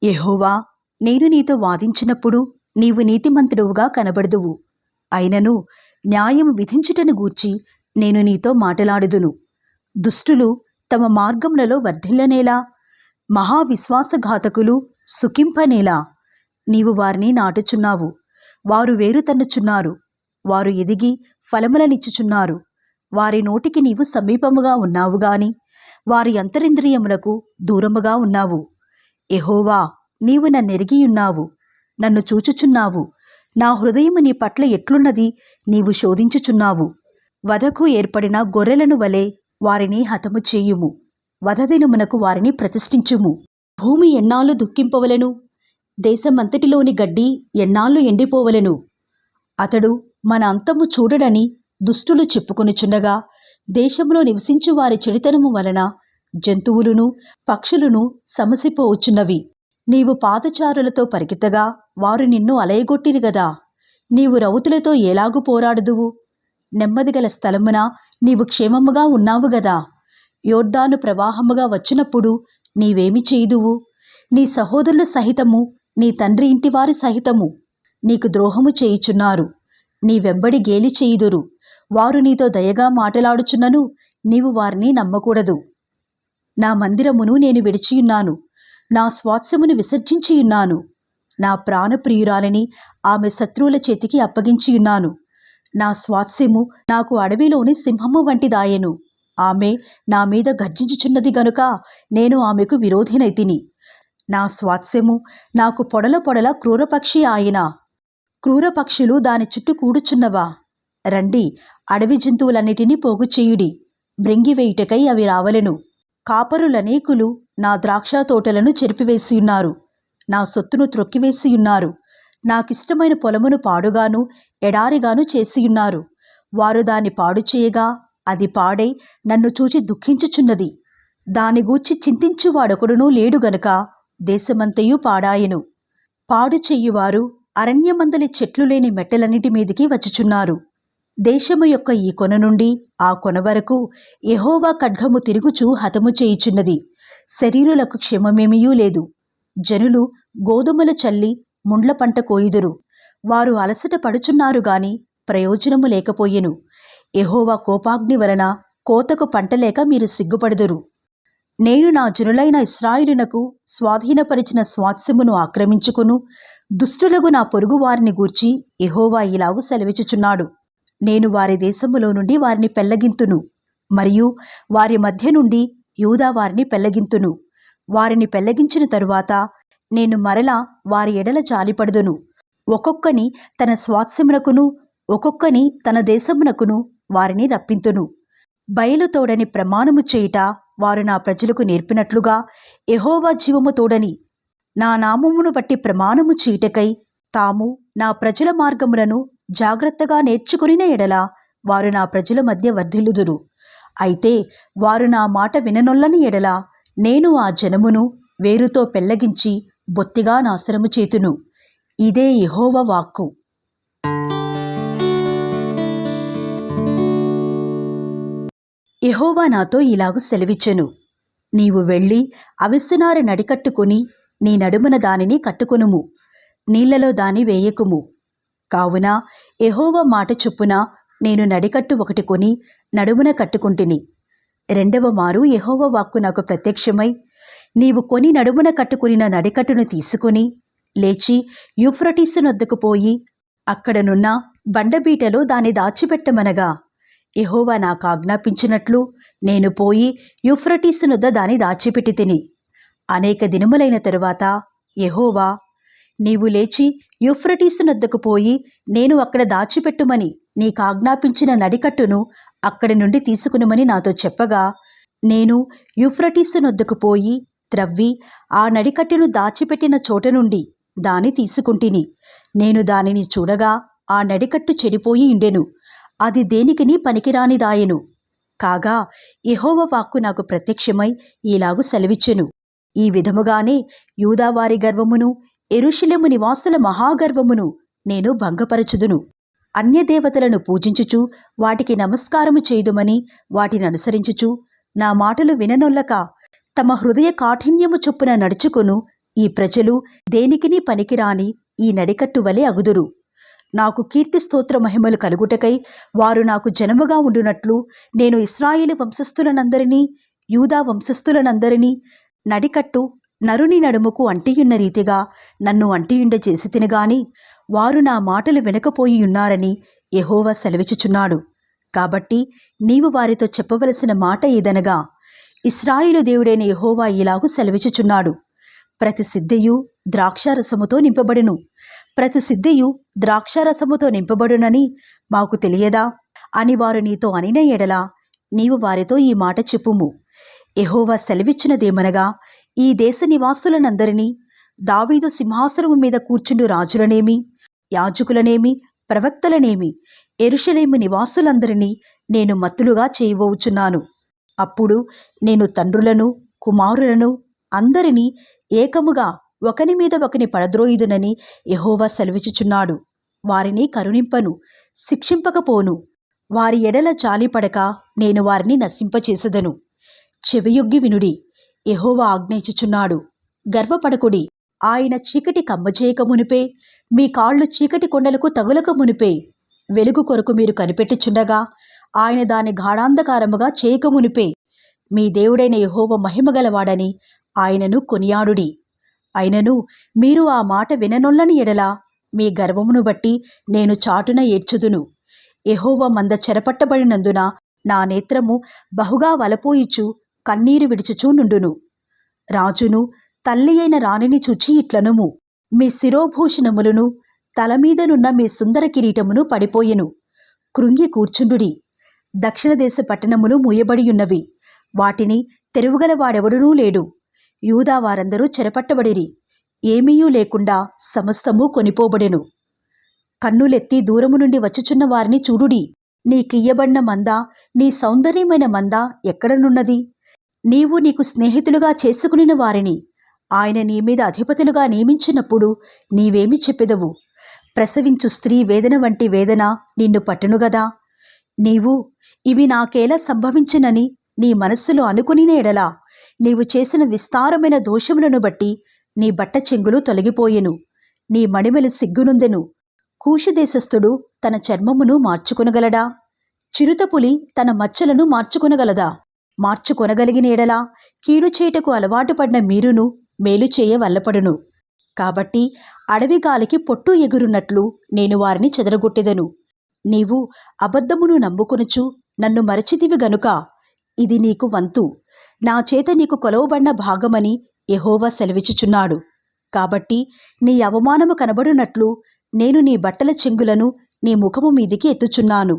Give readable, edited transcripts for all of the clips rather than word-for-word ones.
యెహోవా, నేను నీతో వాదించినప్పుడు నీవు నీతిమంతుడవుగా కనబడుదువు. అయినను న్యాయం విధించుటను గూర్చి నేను నీతో మాటలాడుదును. దుష్టులు తమ మార్గములలో వర్ధిల్లనేలా? మహావిశ్వాసఘాతకులు సుఖింపనేలా? నీవు వారిని నాటుచున్నావు, వారు వేరు తన్నుచున్నారు. వారు ఎదిగి ఫలములనిచ్చుచున్నారు. వారి నోటికి నీవు సమీపముగా ఉన్నావు గాని వారి అంతరింద్రియములకు దూరముగా ఉన్నావు. యెహోవా, నీవు నన్నెరిగియున్నావు, నన్ను చూచుచున్నావు. నా హృదయము నీ పట్ల ఎట్లున్నది నీవు శోధించుచున్నావు. వధకు ఏర్పడిన గొర్రెలను వలె వారిని హతము చేయుము. వధదినమునకు వారిని ప్రతిష్ఠించుము. భూమి ఎన్నాళ్ళు దుఃఖింపవలెను? దేశమంతటిలోని గడ్డి ఎన్నాళ్ళు ఎండిపోవలెను? అతడు మన అంతము చూడడని దుష్టులు చెప్పుకొనుచుండగా, దేశంలో నివసించు వారి చెడితనము వలన జంతువులును పక్షులను సమసిపోవచ్చున్నవి. నీవు పాదచారులతో పరిగెత్తగా వారు నిన్ను అలయగొట్టిరి గదా. నీవు రౌతులతో ఎలాగు పోరాడుదువు? నెమ్మదిగల స్థలమున నీవు క్షేమముగా ఉన్నావు గదా. యోర్దాను ప్రవాహముగా వచ్చినప్పుడు నీవేమి చేయుదువు? నీ సహోదరుల సహితము నీ తండ్రి ఇంటివారి సహితము నీకు ద్రోహము చేయుచున్నారు. నీ వెంబడి గేలి చేయుదురు. వారు నీతో దయగా మాటలాడుచున్నను నీవు వారిని నమ్మకూడదు. నా మందిరమును నేను విడిచియున్నాను, నా స్వాస్థ్యమును విసర్జించియున్నాను. నా ప్రాణప్రియురాలిని ఆమె శత్రువుల చేతికి అప్పగించియున్నాను. నా స్వాస్థ్యము నాకు అడవిలోని సింహము వంటిదాయెను. ఆమె నా మీద గర్జించుచున్నది గనుక నేను ఆమెకు విరోధినైతిని. నా స్వాస్థ్యము నాకు పొడల పొడల క్రూరపక్షి ఆయన. క్రూరపక్షులు దాని చుట్టూ కూడుచున్నవా? రండి, అడవి జంతువులన్నిటినీ పోగుచేయుడి. బ్రింగివేయుటకై అవి రావలెను. కాపరులనేకులు నా ద్రాక్ష తోటలను చెరిపివేసియున్నారు, నా సొత్తును త్రొక్కివేసియున్నారు. నాకిష్టమైన పొలమును పాడుగాను ఎడారిగాను చేసియున్నారు. వారు దాన్ని పాడు చేయగా అది పాడై నన్ను చూచి దుఃఖించుచున్నది. దాని గూర్చి చింతించువాడొకడునూ లేడు గనుక దేశమంతయు పాడాయెను. పాడు చెయ్యువారు అరణ్యమందలి చెట్లు లేని మెట్టలన్నిటి మీదికి వచ్చుచున్నారు. దేశము యొక్క ఈ కొన నుండి ఆ కొన వరకు యెహోవా ఖడ్గము తిరుగుచూ హతము చేయుచున్నది. శరీరులకు క్షేమమేమియూ లేదు. జనులు గోధుమలు చల్లి ముండ్ల పంట కోయుదురు. వారు అలసట పడుచున్నారు గాని ప్రయోజనము లేకపోయెను. యెహోవా కోపాగ్ని వలన కోతకు పంట లేక మీరు సిగ్గుపడుదురు. నేను నా జనులైన ఇశ్రాయేలునకు స్వాధీనపరిచిన స్వాస్థ్యమును ఆక్రమించుకును దుష్టులగు నా పొరుగు వారిని గూర్చి యెహోవా ఇలాగు సెలవిచ్చుచున్నాడు. నేను వారి దేశములో నుండి వారిని పెళ్లగింతును, మరియు వారి మధ్య నుండి యూదా వారిని పెళ్లగింతును. వారిని పెళ్లగించిన తరువాత నేను మరలా వారి ఎడల జాలిపడుదును. ఒక్కొక్కని తన స్వాస్థ్యమునకును ఒక్కొక్కని తన దేశమునకును వారిని రప్పింతును. బయలు తోడని ప్రమాణము చేయుట వారు నా ప్రజలకు నేర్పినట్లుగా యెహోవా జీవము తోడని నా నామమును బట్టి ప్రమాణము చేయుటకై తాము నా ప్రజల మార్గములను జాగ్రత్తగా నేర్చుకునిన ఎడల వారు నా ప్రజల మధ్య వర్ధిల్లుదురు. అయితే వారు నా మాట విననొల్లని ఎడల నేను ఆ జనమును వేరుతో పెళ్లగించి బొత్తిగా నాశనము చేతును. ఇదే యెహోవా వాక్కు. యెహోవా నాతో ఇలాగు సెలవిచ్చెను. నీవు వెళ్ళి అవిసెనార నడికట్టుకుని నీ నడుమున దానిని కట్టుకొనుము, నీళ్లలో దాని వేయకుము. కావున యెహోవా మాట చొప్పున నేను నడికట్టు ఒకటి కొని నడుమున కట్టుకుంటిని. రెండవ మారు యెహోవా వాక్కు నాకు ప్రత్యక్షమై, నీవు కొని నడుమున కట్టుకునిన నడికట్టును తీసుకుని లేచి యూఫ్రటీసు నొద్దకు పోయి అక్కడనున్న బండబీటలో దాన్ని దాచిపెట్టమనగా, యెహోవా నాకు ఆజ్ఞాపించినట్లు నేను పోయి యూఫ్రటీసు నొద్ద దాన్ని దాచిపెట్టి తిని. అనేక దినములైన తరువాత యెహోవా, నీవు లేచి యూఫ్రటీసు నొద్దకు పోయి నేను అక్కడ దాచిపెట్టుమని నీకాజ్ఞాపించిన నడికట్టును అక్కడి నుండి తీసుకునుమని నాతో చెప్పగా, నేను యూఫ్రటీసు నొద్దకు పోయి త్రవ్వి ఆ నడికట్టును దాచిపెట్టిన చోట నుండి దాని తీసుకుంటిని. నేను దానిని చూడగా ఆ నడికట్టు చెడిపోయి ఉండెను, అది దేనికిని పనికిరానిదాయెను. కాగా యెహోవా వాక్కు నాకు ప్రత్యక్షమై ఈలాగు సెలవిచ్చెను. ఈ విధముగానే యూదావారి గర్వమును యెరూషలేము నివాసుల మహాగర్వమును నేను భంగపరచుదును. అన్యదేవతలను పూజించుచు వాటికి నమస్కారము చేయుదుమని వాటిని అనుసరించుచు నా మాటలు విననొల్లక తమ హృదయ కాఠిన్యము చొప్పున నడుచుకొను ఈ ప్రజలు దేనికిని పనికిరాని ఈ నడికట్టు వలె అగుదురు. నాకు కీర్తి స్తోత్ర మహిమలు కలుగుటకై వారు నాకు జనముగా ఉండునట్లు నేను ఇశ్రాయేలు వంశస్థులనందరినీ యూదా వంశస్థులనందరినీ నడికట్టు నరుని నడుముకు అంటియున్న రీతిగా నన్ను అంటియుండ చేసి తినగాని వారు నా మాటలు వినకపోయి ఉన్నారని యెహోవా సెలవిచ్చుచున్నాడు. కాబట్టి నీవు వారితో చెప్పవలసిన మాట ఏదనగా, ఇశ్రాయేలు దేవుడైన యెహోవా ఇలాగు సెలవిచ్చుచున్నాడు, ప్రతి సిద్ధెయు ద్రాక్షారసముతో నింపబడును, ప్రతి సిద్ధెయు ద్రాక్షారసముతో నింపబడునని మాకు తెలియదా అని వారు నీతో అనిన ఎడల నీవు వారితో ఈ మాట చెప్పుము. యెహోవా సెలవిచ్చినదేమనగా, ఈ దేశ నివాసులనందరినీ దావీదు సింహాసనము మీద కూర్చుండు రాజులనేమి యాజకులనేమి ప్రవక్తలనేమి యెరూషలేము నివాసులందరినీ నేను మత్తులుగా చేయబోచున్నాను. అప్పుడు నేను తండ్రులను కుమారులను అందరినీ ఏకముగా ఒకని మీద ఒకని పడద్రోయుదునని యెహోవా సెలవిచ్చుచున్నాడు. వారిని కరుణింపను, శిక్షింపకపోను. వారి ఎడల జాలిపడక నేను వారిని నశింపచేసెదను. చెవియొగ్గి వినుడి, యెహోవా ఆజ్ఞయించుచున్నాడు. గర్వపడకుడి, ఆయన చీకటి కమ్మచేయక మునిపే మీ కాళ్ళు చీకటి కొండలకు తగులక మునిపే వెలుగు కొరకు మీరు కనిపెట్టుచుండగా ఆయన దాని గాఢాంధకారముగా చేయక మునిపే మీ దేవుడైన యెహోవా మహిమగలవాడని ఆయనను కొనియాడుడి. అయినను మీరు ఆ మాట విననొల్లని ఎడల మీ గర్వమును బట్టి నేను చాటున ఏడ్చుదును. యెహోవా మంద చెరపట్టబడినందున నా నేత్రము బహుగా వలపోయిచు కన్నీరు విడిచుచూ నుండును. రాజును తల్లి అయిన రాణిని చూచి ఇట్లనుము, మీ శిరోభూషణములను తలమీదనున్న మీ సుందర కిరీటమును పడిపోయెను. కృంగి కూర్చుండుడి. దక్షిణ దేశ పట్టణములు మూయబడియున్నవి, వాటిని తెరువుగలవాడెవడునూ లేడు. యూదా వారందరూ చెరపట్టబడిరి, ఏమీయూ లేకుండా సమస్తము కొనిపోబడెను. కన్నులెత్తి దూరము నుండి వచ్చుచున్న వారిని చూడుడి. నీకియ్యబడిన మంద, నీ సౌందర్యమైన మంద ఎక్కడనున్నది? నీవు నీకు స్నేహితులుగా చేసుకునిన వారిని ఆయన నీ మీద అధిపతులుగా నియమించినప్పుడు నీవేమి చెప్పెదవు? ప్రసవించు స్త్రీ వేదన వంటి వేదన నిన్ను పట్టునుగదా? నీవు ఇవి నాకేలా సంభవించునని నీ మనస్సులో అనుకునిన ఎడలా నీవు చేసిన విస్తారమైన దోషములను బట్టి నీ బట్ట చెంగులు తొలగిపోయెను, నీ మడిమెలు సిగ్గునుందెను. కూషుదేశస్థుడు తన చర్మమును మార్చుకొనగలడా? చిరుతపులి తన మచ్చలను మార్చుకొనగలదా? మార్చుకొనగలిగిన ఎడలా కీడు చేయుటకు అలవాటు పడిన మీరును మేలు చేయ వల్లపడును. కాబట్టి అడవి గాలికి పొట్టు ఎగురున్నట్లు నేను వారిని చెదరగొట్టెదను. నీవు అబద్ధమును నమ్ముకొనుచు నన్ను మరచితివి గనుక ఇది నీకు వంతు, నా చేత నీకు కొలవబడిన భాగమని యెహోవా సెలవిచ్చుచున్నాడు. కాబట్టి నీ అవమానము కనబడునట్లు నేను నీ బట్టల చెంగులను నీ ముఖము మీదికి ఎత్తుచున్నాను.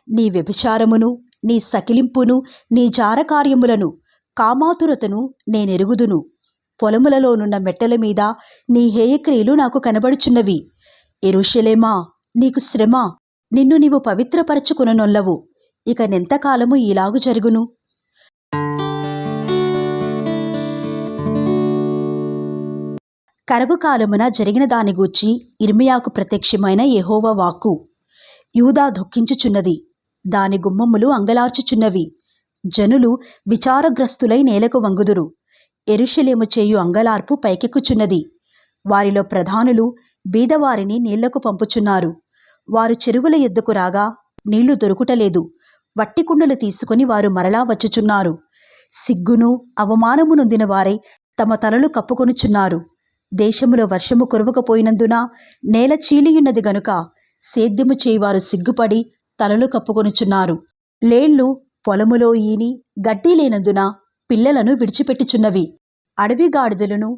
నీ వ్యభిచారమును, నీ సకిలింపును, నీ జారకార్యములను, కామాతురతను నేనెరుగుదును. పొలములలోనున్న మెట్టల మీద నీ హేయక్రియలు నాకు కనబడుచున్నవి. యెరూషలేమా, నీకు శ్రమ, నిన్ను నీవు పవిత్రపరచుకొననొల్లవు. ఇక నెంతకాలము ఇలాగు జరుగును? కరువు కాలమున జరిగిన దాని గూర్చి ఇర్మియాకు ప్రత్యక్షమైన యెహోవా వాక్కు. యూదా దుఃఖించుచున్నది, దాని గుమ్మములు అంగలార్చుచున్నవి. జనులు విచారగ్రస్తులై నేలకు వంగుదురు. యెరూషలేము చేయు అంగలార్పు పైకెక్కుచున్నది. వారిలో ప్రధానులు బీదవారిని నీళ్లకు పంపుచున్నారు. వారు చెరువుల ఎద్దుకు రాగా నీళ్లు దొరుకుటలేదు. వట్టి కుండలు తీసుకుని వారు మరలా వచ్చుచున్నారు. సిగ్గును అవమానము నొందిన వారై తమ తలలు కప్పుకొనుచున్నారు. దేశములో వర్షము కురవకపోయినందున నేల చీలియున్నది గనుక సేద్యము చేయువారు సిగ్గుపడి తలలు కప్పుకొనుచున్నారు. లేళ్లు పొలములో ఈని గడ్డి లేనందున పిల్లలను విడిచిపెట్టుచున్నవి. అడవి గాడిదలను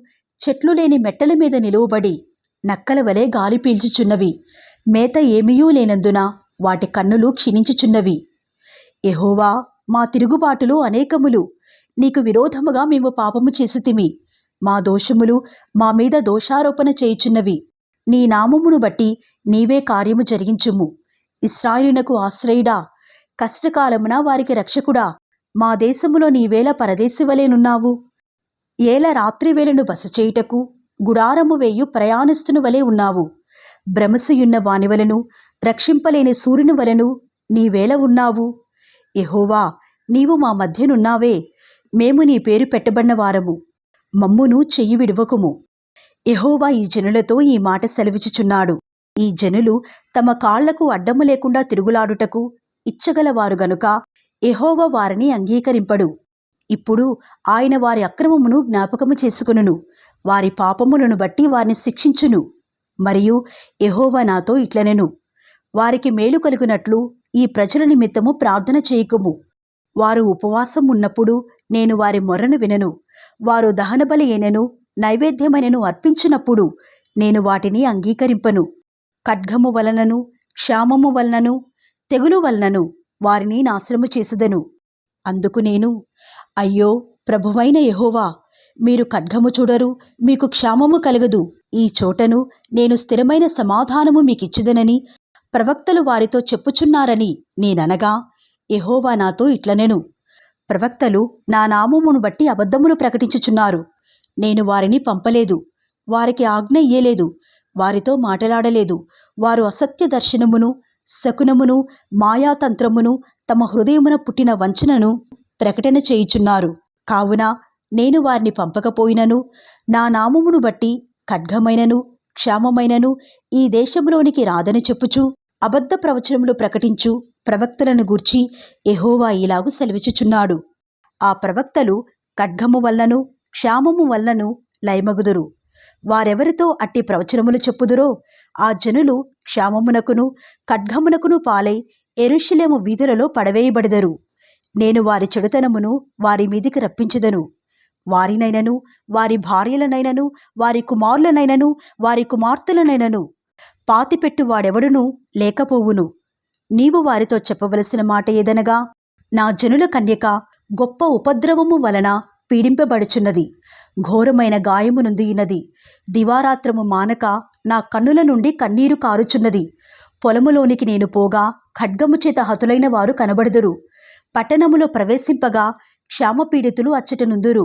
చెట్లు లేని మెట్టల మీద నిలువబడి నక్కల వలె గాలి పీల్చుచున్నవి. మేత ఏమీయూ లేనందున వాటి కన్నులు క్షీణించుచున్నవి. యెహోవా, మా తిరుగుబాటులు అనేకములు, నీకు విరోధముగా మేము పాపము చేసితిమి. మా దోషములు మా మీద దోషారోపణ చేయుచున్నవి. నీ నామమును బట్టి నీవే కార్యము జరిగించుము. ఇశ్రాయేలునకు ఆశ్రయుడా, కష్టకాలమున వారికి రక్షకుడా, మా దేశములో నీవేళ పరదేశివలేనున్నావు. ఏల రాత్రివేళను బస చేయుటకు గుడారము వేయు ప్రయాణిస్తుని వలె ఉన్నావు. భ్రమసియున్న వానివలను రక్షింపలేని సూర్యుని వలను నీవేళ ఉన్నావు. యెహోవా, నీవు మా మధ్యనున్నావే. మేము నీ పేరు పెట్టబడిన వారము. మమ్మును చెయ్యి విడువకుము. యెహోవా ఈ జనులతో ఈ మాట సెలవిచ్చుచున్నాడు. ఈ జనులు తమ కాళ్లకు అడ్డము లేకుండా తిరుగులాడుటకు ఇచ్చగలవారు గనుక యెహోవా వారిని అంగీకరింపడు. ఇప్పుడు ఆయన వారి అక్రమమును జ్ఞాపకము చేసుకొనును, వారి పాపములను బట్టి వారిని శిక్షించును. మరియు యెహోవా నాతో ఇట్లనెను, వారికి మేలు కలుగునట్లు ఈ ప్రజల నిమిత్తము ప్రార్థన చేయకుము. వారు ఉపవాసం ఉన్నప్పుడు నేను వారి మొర్రను వినను. వారు దహనబలి అయినను నైవేద్యమైనను అర్పించినప్పుడు నేను వాటిని అంగీకరింపను. ఖడ్గము వలనను క్షామము వలనను తెగులు వలనను వారిని నాశనము చేసెదను. అందుకు నేను, అయ్యో ప్రభువైన యెహోవా, మీరు ఖడ్గము చూడరు, మీకు క్షామము కలగదు. ఈ చోటను నేను స్థిరమైన సమాధానము మీకిచ్చిదనని ప్రవక్తలు వారితో చెప్పుచున్నారని నేననగా యెహోవా నాతో ఇట్లనెను, ప్రవక్తలు నా నామమును బట్టి అబద్ధములు ప్రకటించుచున్నారు. నేను వారిని పంపలేదు, వారికి ఆజ్ఞ ఇయ్యలేదు, వారితో మాటలాడలేదు. వారు అసత్య దర్శనమును శకునమును మాయాతంత్రమును తమ హృదయమున పుట్టిన వంచనను ప్రకటన చేయుచున్నారు. కావున నేను వారిని పంపకపోయినను నా నామమును బట్టి ఖడ్గమైనను క్షామమైనను ఈ దేశంలోనికి రాదని చెప్పుచు అబద్ధ ప్రవచనములు ప్రకటించు ప్రవక్తలను గూర్చి యెహోవా ఇలాగు సెలవిచ్చుచున్నాడు. ఆ ప్రవక్తలు ఖడ్గము వలనను క్షామము వలనను లయమగుదురు. వారెవరితో అట్టి ప్రవచనములు చెప్పుదురో ఆ జనులు క్షామమునకును ఖడ్గమునకును పాలై యెరూషలేము వీధులలో పడవేయబడెదరు. నేను వారి చెడుతనమును వారి మీదికి రప్పించెదను. వారినైనను వారి భార్యలనైనను వారి కుమారులనైనను వారి కుమార్తెలనైనను పాతిపెట్టు వాడెవడునూ లేకపోవును. నీవు వారితో చెప్పవలసిన మాట ఏదనగా, నా జనుల కన్యక గొప్ప ఉపద్రవము వలన పీడింపబడుచున్నది, ఘోరమైన గాయము నొందియున్నది. దివారాత్రము మానక నా కన్నుల నుండి కన్నీరు కారుచున్నది. పొలములోనికి నేను పోగా ఖడ్గము చేత హతులైన వారు కనబడుదురు. పట్టణములో ప్రవేశింపగా క్షామపీడితులు అచ్చట నుందురు.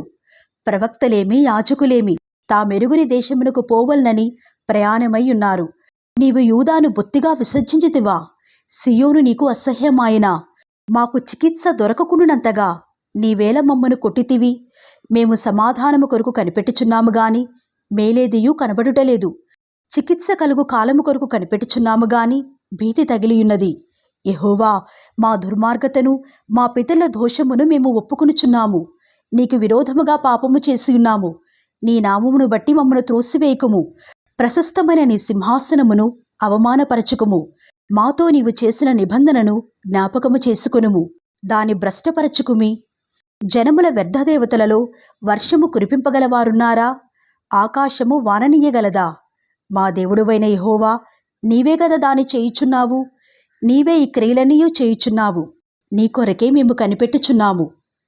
ప్రవక్తలేమి యాజకులేమి తామెరుగుని దేశమునకు పోవలనని ప్రయాణమై ఉన్నారు. నీవు యూదాను బొత్తిగా విసర్జించితివా? సియోను నీకు అసహ్యమాయనా? మాకు చికిత్స దొరకకుండునంతగా నీవేళ మమ్మను కొట్టితివి. మేము సమాధానము కొరకు కనిపెట్టుచున్నాము గాని మేలేదియూ కనబడుటలేదు. చికిత్స కలుగు కాలము కొరకు కనిపెట్టుచున్నాము గాని భీతి తగిలియున్నది. యెహోవా, మా దుర్మార్గతను మా పితరుల దోషమును మేము ఒప్పుకొనుచున్నాము. నీకు విరోధముగా పాపము చేసియున్నాము. నీ నామమును బట్టి మమ్మను త్రోసివేయకుము. ప్రశస్తమైన నీ సింహాసనమును అవమానపరచుకుము. మాతో నీవు చేసిన నిబంధనను జ్ఞాపకము చేసుకొనుము. దాని భ్రష్టపరచుకుమి. జనముల వ్యర్థదేవతలలో వర్షము కురిపింపగలవారున్నారా? ఆకాశము వాననీయగలదా? మా దేవుడువైన యెహోవా, నీవే గదా దాని చేయుచున్నావు. నీవే ఈ క్రియలన్నీయూ చేయుచున్నావు. నీ కొరకే మేము కనిపెట్టుచున్నాము.